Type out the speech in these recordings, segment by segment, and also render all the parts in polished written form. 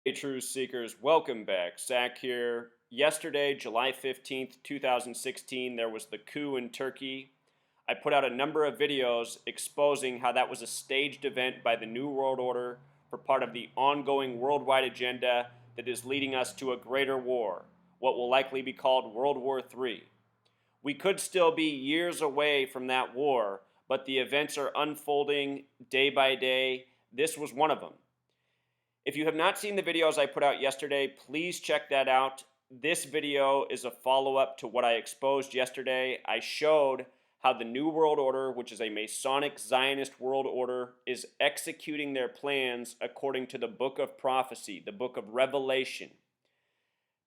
Hey, Truth Seekers, welcome back. Zach here. Yesterday, July 15th, 2016, there was the coup in Turkey. I put out a number of videos exposing how that was a staged event by the New World Order for part of the ongoing worldwide agenda that is leading us to a greater war, what will likely be called World War III. We could still be years away from that war, but the events are unfolding day by day. This was one of them. If you have not seen the videos I put out yesterday, please check that out. This video is a follow-up to what I exposed yesterday. I showed how the New World Order, which is a Masonic Zionist world order, is executing their plans according to the book of prophecy, the book of Revelation.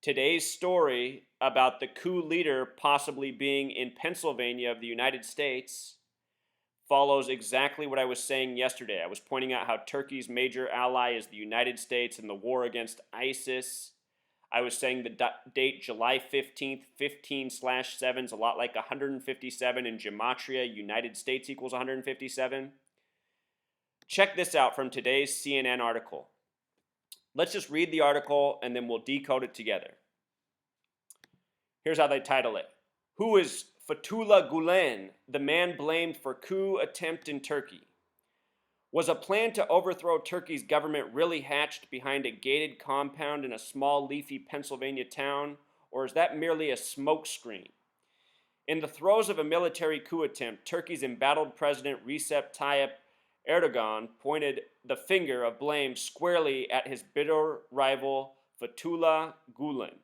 Today's story about the coup leader possibly being in Pennsylvania of the United States follows exactly what I was saying yesterday. I was pointing out how Turkey's major ally is the United States in the war against ISIS. I was saying the date July 15th, 15/7 is a lot like 157 in Gematria. United States equals 157. Check this out from today's CNN article. Let's just read the article and then we'll decode it together. Here's how they title it. Who is Fethullah Gulen, the man blamed for coup attempt in Turkey? Was a plan to overthrow Turkey's government really hatched behind a gated compound in a small leafy Pennsylvania town, or is that merely a smokescreen? In the throes of a military coup attempt, Turkey's embattled president Recep Tayyip Erdogan pointed the finger of blame squarely at his bitter rival Fethullah Gulen.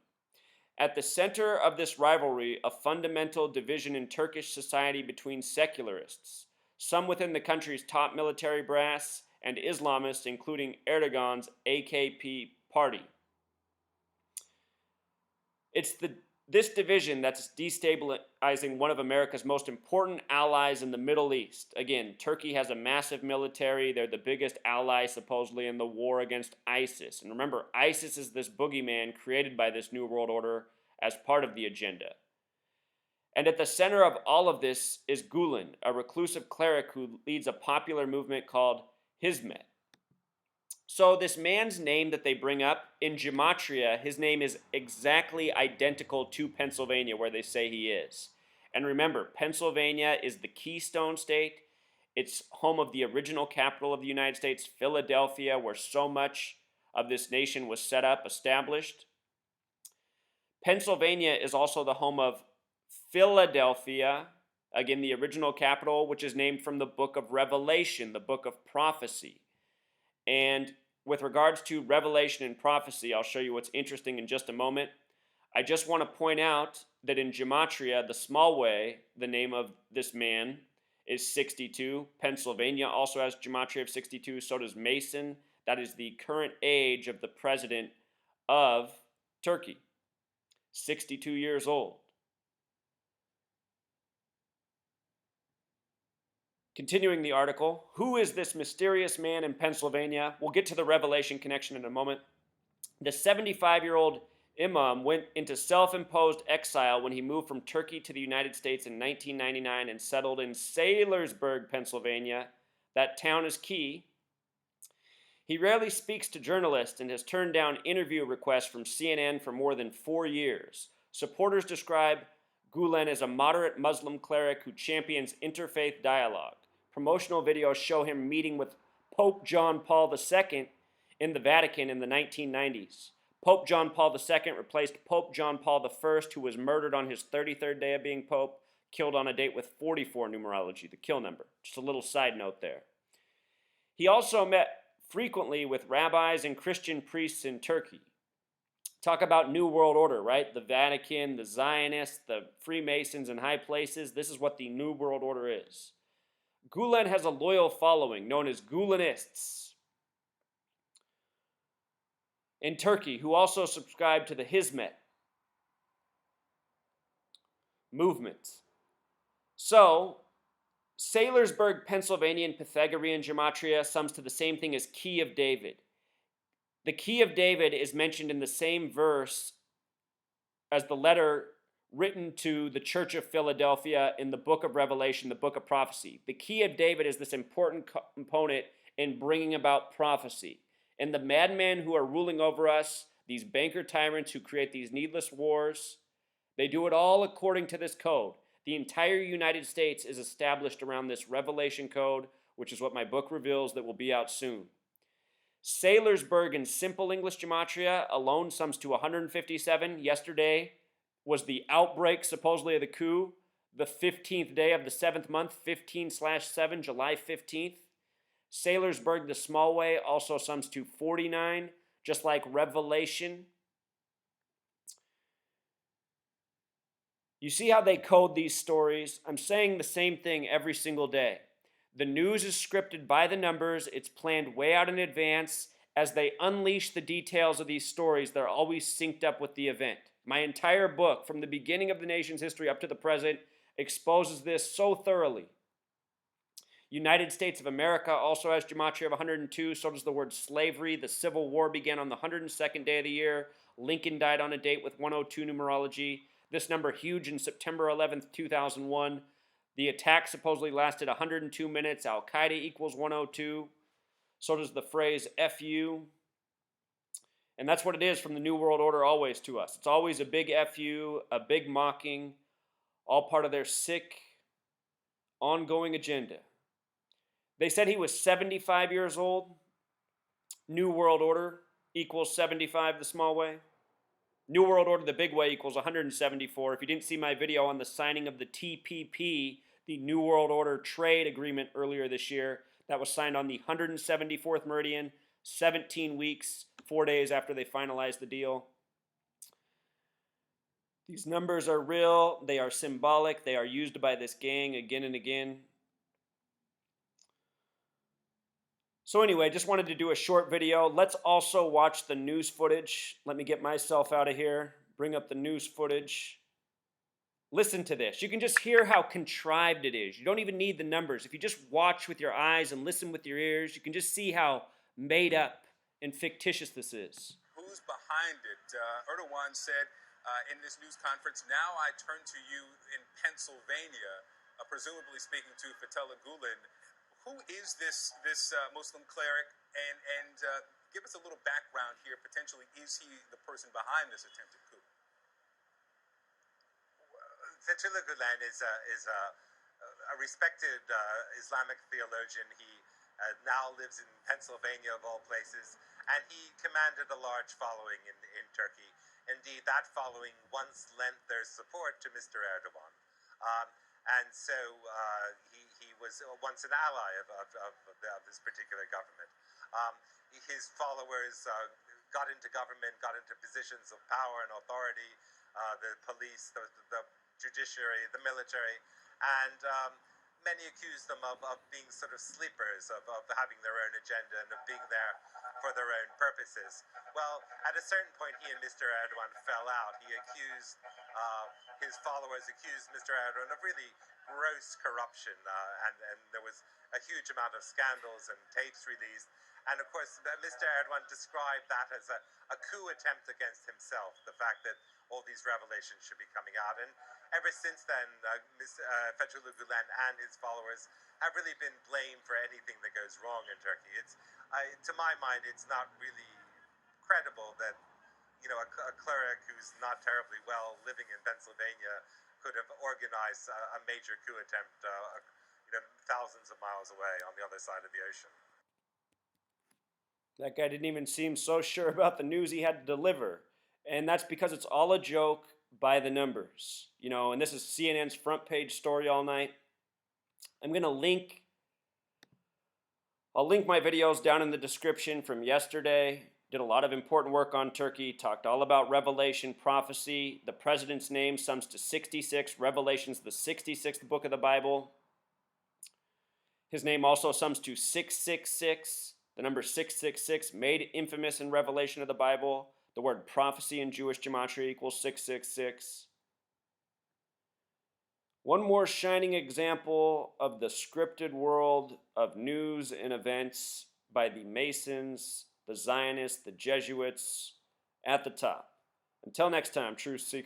At the center of this rivalry, a fundamental division in Turkish society between secularists, some within the country's top military brass, and Islamists, including Erdogan's AKP party. It's this division that's destabilizing one of America's most important allies in the Middle East. Again, Turkey has a massive military. They're the biggest ally, supposedly, in the war against ISIS. And remember, ISIS is this boogeyman created by this New World Order as part of the agenda. And at the center of all of this is Gulen, a reclusive cleric who leads a popular movement called Hizmet. So this man's name that they bring up, in Gematria, his name is exactly identical to Pennsylvania, where they say he is. And remember, Pennsylvania is the Keystone State. It's home of the original capital of the United States, Philadelphia, where so much of this nation was set up, established. Pennsylvania is also the home of Philadelphia, again, the original capital, which is named from the book of Revelation, the book of prophecy. And with regards to revelation and prophecy, I'll show you what's interesting in just a moment. I just want to point out that in Gematria, the small way, the name of this man is 62. Pennsylvania also has Gematria of 62. So does Mason. That is the current age of the president of Turkey. 62 years old. Continuing the article, who is this mysterious man in Pennsylvania? We'll get to the Revelation connection in a moment. The 75-year-old imam went into self-imposed exile when he moved from Turkey to the United States in 1999 and settled in Saylorsburg, Pennsylvania. That town is key. He rarely speaks to journalists and has turned down interview requests from CNN for more than 4 years. Supporters describe Gulen as a moderate Muslim cleric who champions interfaith dialogue. Promotional videos show him meeting with Pope John Paul II in the Vatican in the 1990s. Pope John Paul II replaced Pope John Paul I, who was murdered on his 33rd day of being Pope, killed on a date with 44 numerology, the kill number. Just a little side note there. He also met frequently with rabbis and Christian priests in Turkey. Talk about New World Order, right? The Vatican, the Zionists, the Freemasons in high places. This is what the New World Order is. Gulen has a loyal following known as Gulenists in Turkey who also subscribe to the Hizmet movement. So, Saylorsburg, Pennsylvania, and Pythagorean Gematria sums to the same thing as Key of David. The Key of David is mentioned in the same verse as the letter written to the Church of Philadelphia in the book of Revelation, the book of prophecy. The Key of David is this important component in bringing about prophecy. And the madmen who are ruling over us, these banker tyrants who create these needless wars, they do it all according to this code. The entire United States is established around this Revelation code, which is what my book reveals that will be out soon. Saylorsburg in simple English gematria alone sums to 157. Yesterday was the outbreak, supposedly, of the coup, the 15th day of the 7th month, 15/7, July 15th. Saylorsburg, the small way, also sums to 49, just like Revelation. You see how they code these stories? I'm saying the same thing every single day. The news is scripted by the numbers. It's planned way out in advance. As they unleash the details of these stories, they're always synced up with the event. My entire book, from the beginning of the nation's history up to the present, exposes this so thoroughly. United States of America also has gematria of 102. So does the word slavery. The Civil War began on the 102nd day of the year. Lincoln died on a date with 102 numerology. This number huge in September 11th, 2001. The attack supposedly lasted 102 minutes. Al-Qaeda equals 102. So does the phrase FU. And that's what it is from the New World Order always to us. It's always a big FU, a big mocking, all part of their sick, ongoing agenda. They said he was 75 years old. New World Order equals 75 the small way. New World Order the big way equals 174. If you didn't see my video on the signing of the TPP, the New World Order trade agreement earlier this year, that was signed on the 174th meridian, 17 weeks, 4 days after they finalized the deal. These numbers are real. They are symbolic. They are used by this gang again and again. So anyway, just wanted to do a short video. Let's also watch the news footage. Let me get myself out of here. Bring up the news footage. Listen to this. You can just hear how contrived it is. You don't even need the numbers. If you just watch with your eyes and listen with your ears, you can just see how made up and fictitious this is. Who's behind it? Erdogan said in this news conference, "Now I turn to you in Pennsylvania," presumably speaking to Fethullah Gulen. Who is this Muslim cleric? And give us a little background here. Potentially, is he the person behind this attempted coup? Fethullah Gulen is a respected Islamic theologian. He now lives in Pennsylvania, of all places, and he commanded a large following in Turkey. Indeed, that following once lent their support to Mr. Erdogan. And so he was once an ally of this particular government. His followers got into government, got into positions of power and authority, the police, the judiciary, the military, and many accused them of being sort of sleepers, of having their own agenda and of being there for their own purposes. Well, at a certain point, he and Mr. Erdogan fell out. His followers accused Mr. Erdogan of really gross corruption, and there was a huge amount of scandals and tapes released. And of course, Mr. Erdogan described that as a coup attempt against himself, the fact that all these revelations should be coming out. And ever since then, Fethullah Gulen and his followers have really been blamed for anything that goes wrong in Turkey. To my mind, it's not really credible that a cleric who's not terribly well living in Pennsylvania could have organized a major coup attempt thousands of miles away on the other side of the ocean. That guy didn't even seem so sure about the news he had to deliver. And that's because it's all a joke by the numbers. And this is CNN's front page story all night. I'm going to link my videos down in the description from yesterday. Did a lot of important work on Turkey, talked all about Revelation, prophecy. The president's name sums to 66. Revelation's the 66th book of the Bible. His name also sums to 666. The number 666, made infamous in Revelation of the Bible. The word prophecy in Jewish gematria equals 666. One more shining example of the scripted world of news and events by the Masons, the Zionists, the Jesuits at the top. Until next time, truth seekers.